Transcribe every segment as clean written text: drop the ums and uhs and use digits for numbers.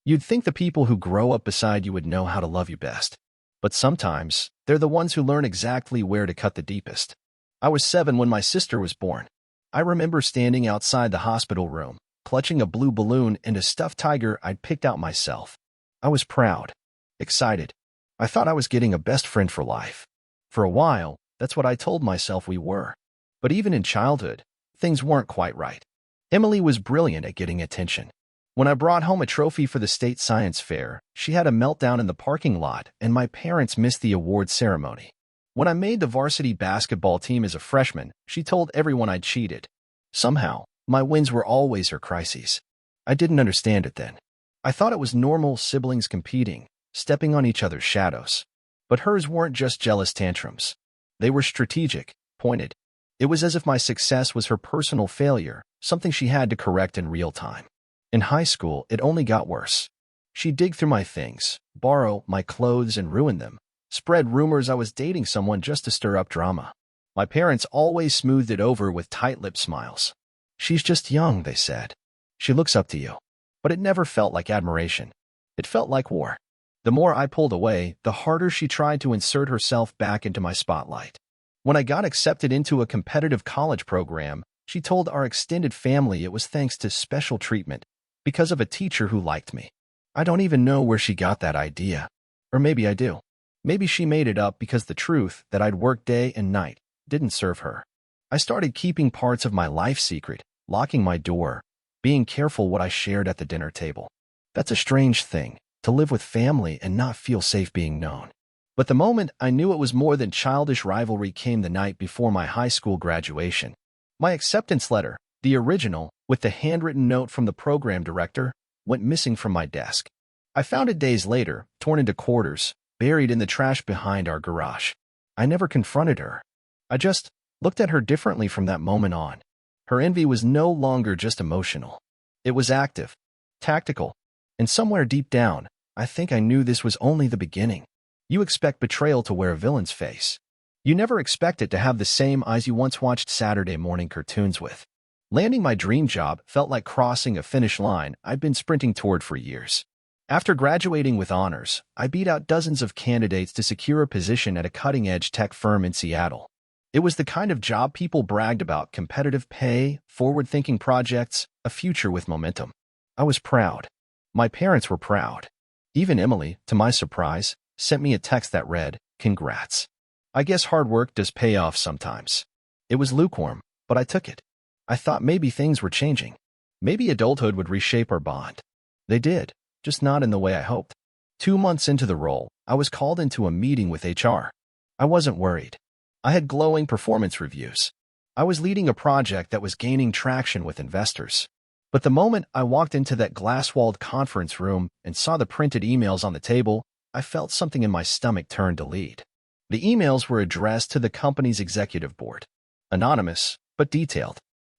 You'd think the people who grow up beside you would know how to love you best. But sometimes, they're the ones who learn exactly where to cut the deepest. I was 7 when my sister was born. I remember standing outside the hospital room, clutching a blue balloon and a stuffed tiger I'd picked out myself. I was proud, excited. I thought I was getting a best friend for life. For a while, that's what I told myself we were. But even in childhood, things weren't quite right. Emily was brilliant at getting attention. When I brought home a trophy for the state science fair, she had a meltdown in the parking lot, and my parents missed the award ceremony. When I made the varsity basketball team as a freshman, she told everyone I'd cheated. Somehow, my wins were always her crises. I didn't understand it then. I thought it was normal siblings competing, stepping on each other's shadows. But hers weren't just jealous tantrums. They were strategic, pointed. It was as if my success was her personal failure, something she had to correct in real time. In high school, it only got worse. She'd dig through my things, borrow my clothes and ruin them, spread rumors I was dating someone just to stir up drama. My parents always smoothed it over with tight-lipped smiles. She's just young, they said. She looks up to you. But it never felt like admiration. It felt like war. The more I pulled away, the harder she tried to insert herself back into my spotlight. When I got accepted into a competitive college program, she told our extended family it was thanks to special treatment, because of a teacher who liked me. I don't even know where she got that idea. Or maybe I do. Maybe she made it up because the truth that I'd worked day and night didn't serve her. I started keeping parts of my life secret, locking my door, being careful what I shared at the dinner table. That's a strange thing, to live with family and not feel safe being known. But the moment I knew it was more than childish rivalry came the night before my high school graduation. My acceptance letter, the original, with the handwritten note from the program director, went missing from my desk. I found it days later, torn into quarters, buried in the trash behind our garage. I never confronted her. I just looked at her differently from that moment on. Her envy was no longer just emotional. It was active, tactical, and somewhere deep down, I think I knew this was only the beginning. You expect betrayal to wear a villain's face. You never expect it to have the same eyes you once watched Saturday morning cartoons with. Landing my dream job felt like crossing a finish line I'd been sprinting toward for years. After graduating with honors, I beat out dozens of candidates to secure a position at a cutting-edge tech firm in Seattle. It was the kind of job people bragged about: competitive pay, forward-thinking projects, a future with momentum. I was proud. My parents were proud. Even Emily, to my surprise, sent me a text that read, "Congrats. I guess hard work does pay off sometimes." It was lukewarm, but I took it. I thought maybe things were changing. Maybe adulthood would reshape our bond. They did, just not in the way I hoped. 2 months into the role, I was called into a meeting with HR. I wasn't worried. I had glowing performance reviews. I was leading a project that was gaining traction with investors. But the moment I walked into that glass-walled conference room and saw the printed emails on the table, I felt something in my stomach turn to lead. The emails were addressed to the company's executive board. Anonymous, but detailed.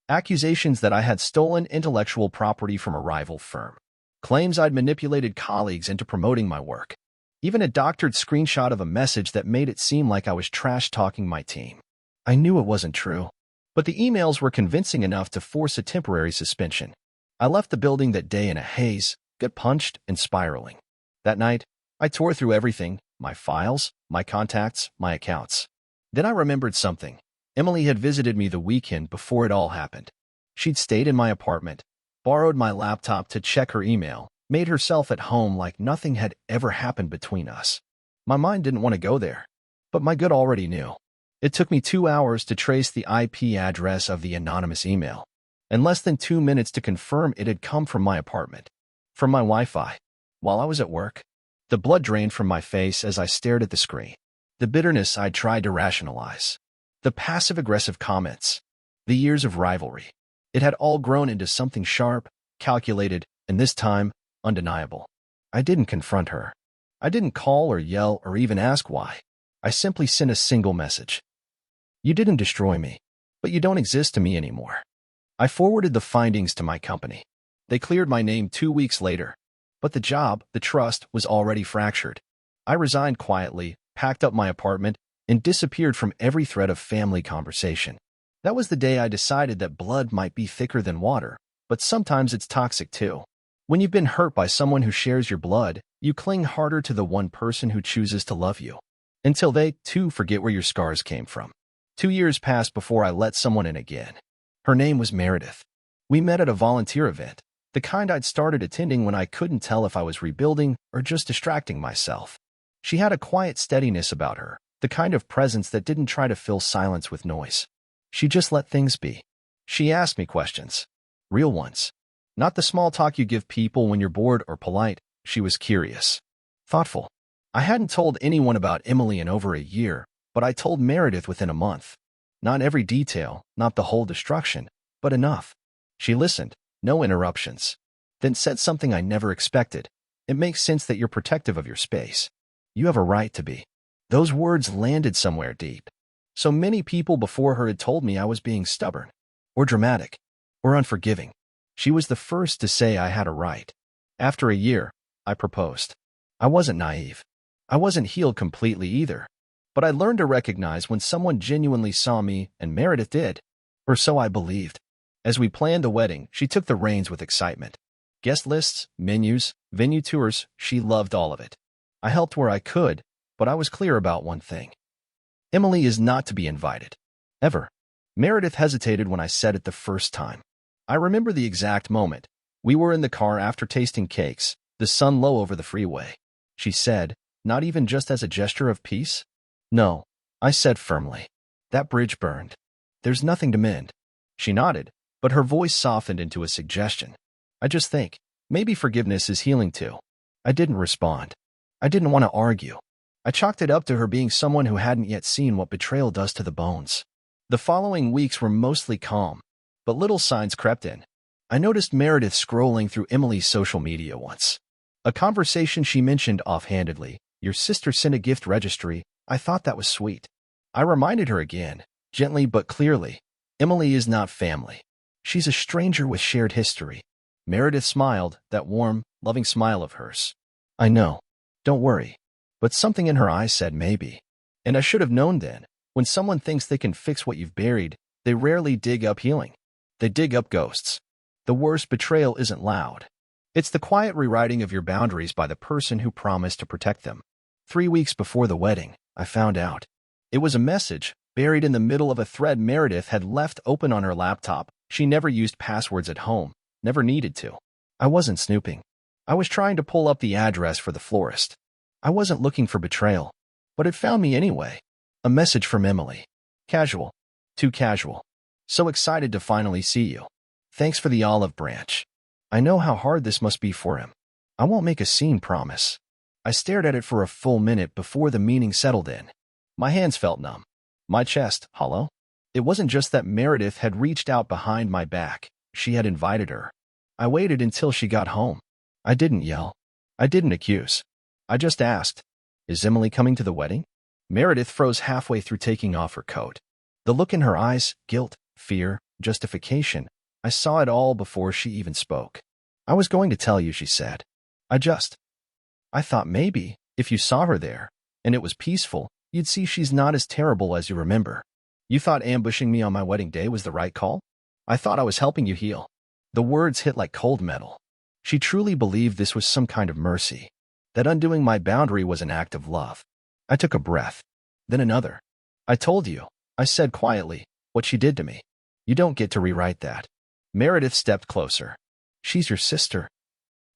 Accusations that I had stolen intellectual property from a rival firm. Claims I'd manipulated colleagues into promoting my work. Even a doctored screenshot of a message that made it seem like I was trash-talking my team. I knew it wasn't true. But the emails were convincing enough to force a temporary suspension. I left the building that day in a haze, gut punched and spiraling. That night, I tore through everything: my files, my contacts, my accounts. Then I remembered something. Emily had visited me the weekend before it all happened. She'd stayed in my apartment, borrowed my laptop to check her email, made herself at home like nothing had ever happened between us. My mind didn't want to go there, but my gut already knew. It took me 2 hours to trace the IP address of the anonymous email, and less than 2 minutes to confirm it had come from my apartment, from my Wi-Fi. While I was at work, the blood drained from my face as I stared at the screen. The bitterness I'd tried to rationalize, the passive-aggressive comments, the years of rivalry. It had all grown into something sharp, calculated, and this time, undeniable. I didn't confront her. I didn't call or yell or even ask why. I simply sent a single message. "You didn't destroy me, but you don't exist to me anymore." I forwarded the findings to my company. They cleared my name 2 weeks later. But the job, the trust, was already fractured. I resigned quietly, packed up my apartment, and disappeared from every thread of family conversation. That was the day I decided that blood might be thicker than water, but sometimes it's toxic too. When you've been hurt by someone who shares your blood, you cling harder to the one person who chooses to love you, until they, too, forget where your scars came from. 2 years passed before I let someone in again. Her name was Meredith. We met at a volunteer event, the kind I'd started attending when I couldn't tell if I was rebuilding or just distracting myself. She had a quiet steadiness about her, the kind of presence that didn't try to fill silence with noise. She just let things be. She asked me questions. Real ones. Not the small talk you give people when you're bored or polite. She was curious. Thoughtful. I hadn't told anyone about Emily in over a year, but I told Meredith within a month. Not every detail, not the whole destruction, but enough. She listened, no interruptions. Then said something I never expected. It makes sense that you're protective of your space. You have a right to be. Those words landed somewhere deep. So many people before her had told me I was being stubborn, or dramatic, or unforgiving. She was the first to say I had a right. After a year, I proposed. I wasn't naive. I wasn't healed completely either. But I learned to recognize when someone genuinely saw me, and Meredith did. Or so I believed. As we planned the wedding, she took the reins with excitement. Guest lists, menus, venue tours, she loved all of it. I helped where I could, but I was clear about one thing. Emily is not to be invited. Ever. Meredith hesitated when I said it the first time. I remember the exact moment. We were in the car after tasting cakes, the sun low over the freeway. She said, not even just as a gesture of peace? No, I said firmly. That bridge burned. There's nothing to mend. She nodded, but her voice softened into a suggestion. I just think, maybe forgiveness is healing too. I didn't respond. I didn't want to argue. I chalked it up to her being someone who hadn't yet seen what betrayal does to the bones. The following weeks were mostly calm, but little signs crept in. I noticed Meredith scrolling through Emily's social media once. A conversation she mentioned offhandedly, your sister sent a gift registry. I thought that was sweet. I reminded her again, gently but clearly, Emily is not family. She's a stranger with shared history. Meredith smiled, that warm, loving smile of hers. I know. Don't worry. But something in her eyes said maybe. And I should have known then. When someone thinks they can fix what you've buried, they rarely dig up healing. They dig up ghosts. The worst betrayal isn't loud. It's the quiet rewriting of your boundaries by the person who promised to protect them. 3 weeks before the wedding, I found out. It was a message, buried in the middle of a thread Meredith had left open on her laptop. She never used passwords at home, never needed to. I wasn't snooping. I was trying to pull up the address for the florist. I wasn't looking for betrayal, but it found me anyway. A message from Emily. Casual. Too casual. So excited to finally see you. Thanks for the olive branch. I know how hard this must be for him. I won't make a scene, promise. I stared at it for a full minute before the meaning settled in. My hands felt numb. My chest, hollow. It wasn't just that Meredith had reached out behind my back. She had invited her. I waited until she got home. I didn't yell. I didn't accuse. I just asked, is Emily coming to the wedding? Meredith froze halfway through taking off her coat. The look in her eyes, guilt, fear, justification, I saw it all before she even spoke. I was going to tell you, she said. I thought maybe, if you saw her there, and it was peaceful, you'd see she's not as terrible as you remember. You thought ambushing me on my wedding day was the right call? I thought I was helping you heal. The words hit like cold metal. She truly believed this was some kind of mercy, that undoing my boundary was an act of love. I took a breath, then another. I told you, I said quietly, what she did to me. You don't get to rewrite that. Meredith stepped closer. She's your sister.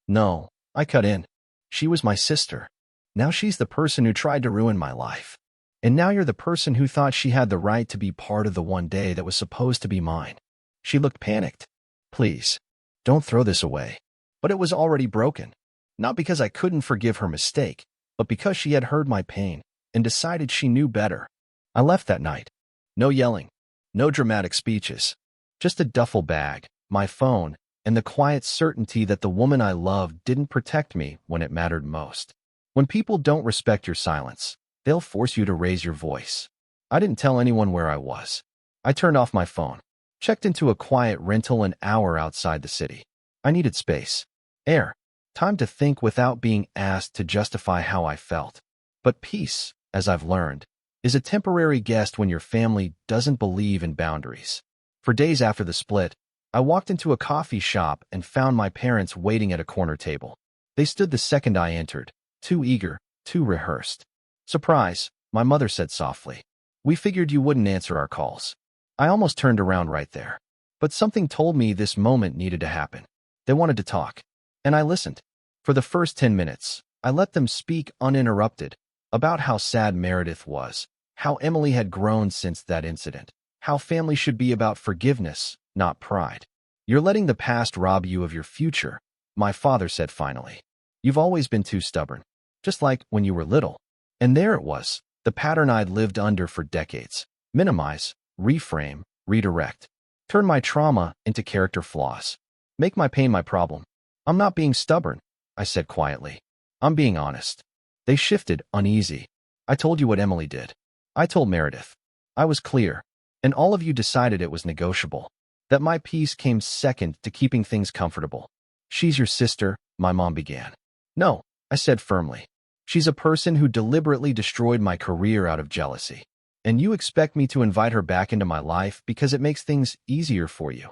No, I cut in. She was my sister. Now she's the person who tried to ruin my life. And now you're the person who thought she had the right to be part of the one day that was supposed to be mine. She looked panicked. Please, don't throw this away. But it was already broken. Not because I couldn't forgive her mistake, but because she had heard my pain and decided she knew better. I left that night. No yelling, no dramatic speeches. Just a duffel bag, my phone, and the quiet certainty that the woman I loved didn't protect me when it mattered most. When people don't respect your silence, they'll force you to raise your voice. I didn't tell anyone where I was. I turned off my phone, checked into a quiet rental an hour outside the city. I needed space, air, time to think without being asked to justify how I felt. But peace, as I've learned, is a temporary guest when your family doesn't believe in boundaries. For days after the split, I walked into a coffee shop and found my parents waiting at a corner table. They stood the second I entered, too eager, too rehearsed. "Surprise," my mother said softly. "We figured you wouldn't answer our calls." I almost turned around right there. But something told me this moment needed to happen. They wanted to talk. And I listened. For the first 10 minutes, I let them speak uninterrupted about how sad Meredith was, how Emily had grown since that incident, how family should be about forgiveness, not pride. "You're letting the past rob you of your future," my father said finally. "You've always been too stubborn, just like when you were little." And there it was, the pattern I'd lived under for decades. Minimize, reframe, redirect. Turn my trauma into character flaws. Make my pain my problem. "I'm not being stubborn," I said quietly. "I'm being honest." They shifted, uneasy. "I told you what Emily did. I told Meredith. I was clear. And all of you decided it was negotiable. That my peace came second to keeping things comfortable." "She's your sister," my mom began. "No," I said firmly. "She's a person who deliberately destroyed my career out of jealousy. And you expect me to invite her back into my life because it makes things easier for you."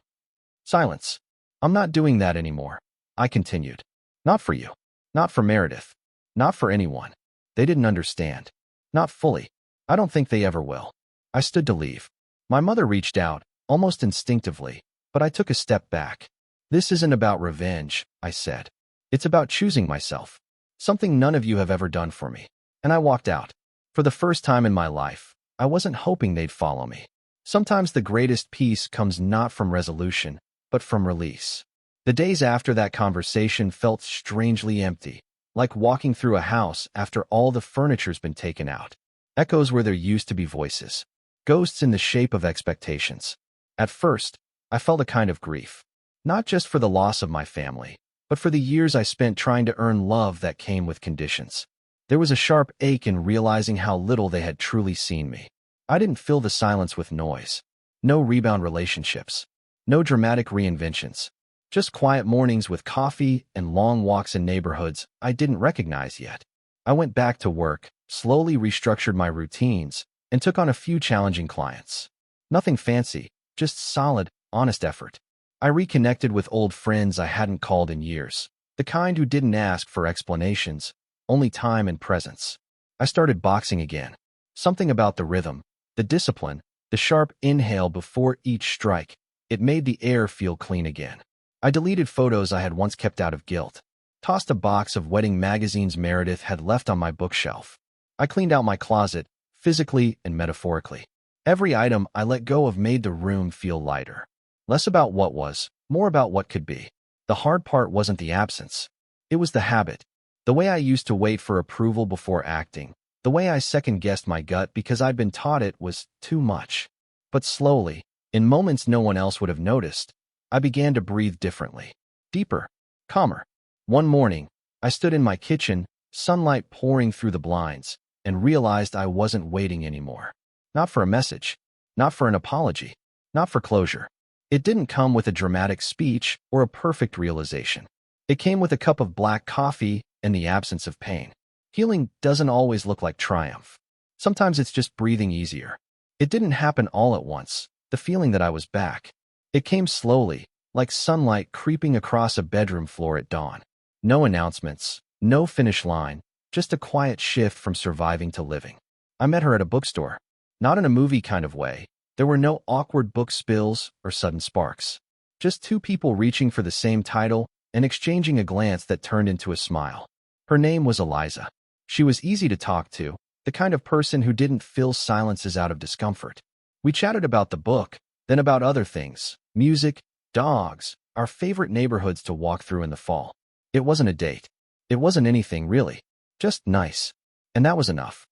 Silence. "I'm not doing that anymore," I continued. "Not for you. Not for Meredith. Not for anyone." They didn't understand. Not fully. I don't think they ever will. I stood to leave. My mother reached out, almost instinctively, but I took a step back. "This isn't about revenge," I said. "It's about choosing myself. Something none of you have ever done for me." And I walked out. For the first time in my life, I wasn't hoping they'd follow me. Sometimes the greatest peace comes not from resolution, but from release. The days after that conversation felt strangely empty, like walking through a house after all the furniture's been taken out. Echoes where there used to be voices. Ghosts in the shape of expectations. At first, I felt a kind of grief. Not just for the loss of my family, but for the years I spent trying to earn love that came with conditions. There was a sharp ache in realizing how little they had truly seen me. I didn't fill the silence with noise. No rebound relationships. No dramatic reinventions. Just quiet mornings with coffee and long walks in neighborhoods I didn't recognize yet. I went back to work, slowly restructured my routines, and took on a few challenging clients. Nothing fancy, just solid, honest effort. I reconnected with old friends I hadn't called in years, the kind who didn't ask for explanations, only time and presence. I started boxing again. Something about the rhythm, the discipline, the sharp inhale before each strike, it made the air feel clean again. I deleted photos I had once kept out of guilt, tossed a box of wedding magazines Meredith had left on my bookshelf. I cleaned out my closet, physically and metaphorically. Every item I let go of made the room feel lighter. Less about what was, more about what could be. The hard part wasn't the absence. It was the habit. The way I used to wait for approval before acting. The way I second-guessed my gut because I'd been taught it was too much. But slowly, in moments no one else would have noticed, I began to breathe differently. Deeper. Calmer. One morning, I stood in my kitchen, sunlight pouring through the blinds, and realized I wasn't waiting anymore. Not for a message. Not for an apology. Not for closure. It didn't come with a dramatic speech or a perfect realization. It came with a cup of black coffee and the absence of pain. Healing doesn't always look like triumph. Sometimes it's just breathing easier. It didn't happen all at once, the feeling that I was back. It came slowly, like sunlight creeping across a bedroom floor at dawn. No announcements, no finish line, just a quiet shift from surviving to living. I met her at a bookstore. Not in a movie kind of way. There were no awkward book spills or sudden sparks. Just two people reaching for the same title and exchanging a glance that turned into a smile. Her name was Eliza. She was easy to talk to, the kind of person who didn't fill silences out of discomfort. We chatted about the book, then about other things, music, dogs, our favorite neighborhoods to walk through in the fall. It wasn't a date. It wasn't anything, really. Just nice. And that was enough.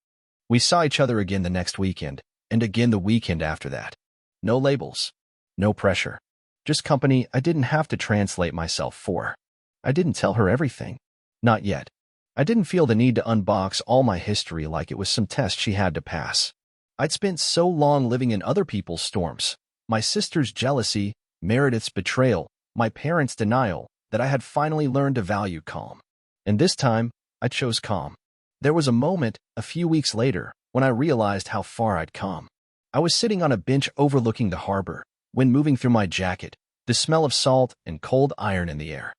We saw each other again the next weekend, and again the weekend after that. No labels. No pressure. Just company I didn't have to translate myself for. I didn't tell her everything. Not yet. I didn't feel the need to unbox all my history like it was some test she had to pass. I'd spent so long living in other people's storms, my sister's jealousy, Meredith's betrayal, my parents' denial, that I had finally learned to value calm. And this time, I chose calm. There was a moment, a few weeks later, when I realized how far I'd come. I was sitting on a bench overlooking the harbor, wind moving through my jacket, The smell of salt and cold iron in the air.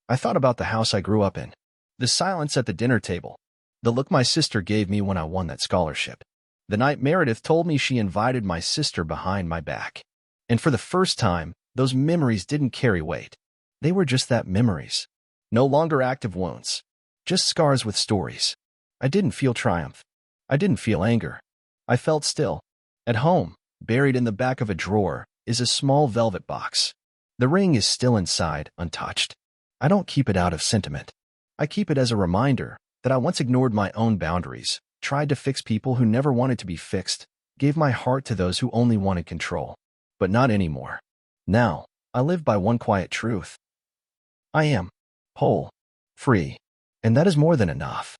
I thought about the house I grew up in. The silence at the dinner table. The look my sister gave me when I won that scholarship. The night Meredith told me she invited my sister behind my back. And for the first time, those memories didn't carry weight. They were just that, memories. No longer active wounds. Just scars with stories. I didn't feel triumph. I didn't feel anger. I felt still. At home, buried in the back of a drawer, is a small velvet box. The ring is still inside, untouched. I don't keep it out of sentiment. I keep it as a reminder that I once ignored my own boundaries, tried to fix people who never wanted to be fixed, gave my heart to those who only wanted control. But not anymore. Now, I live by one quiet truth. I am whole, free, and that is more than enough.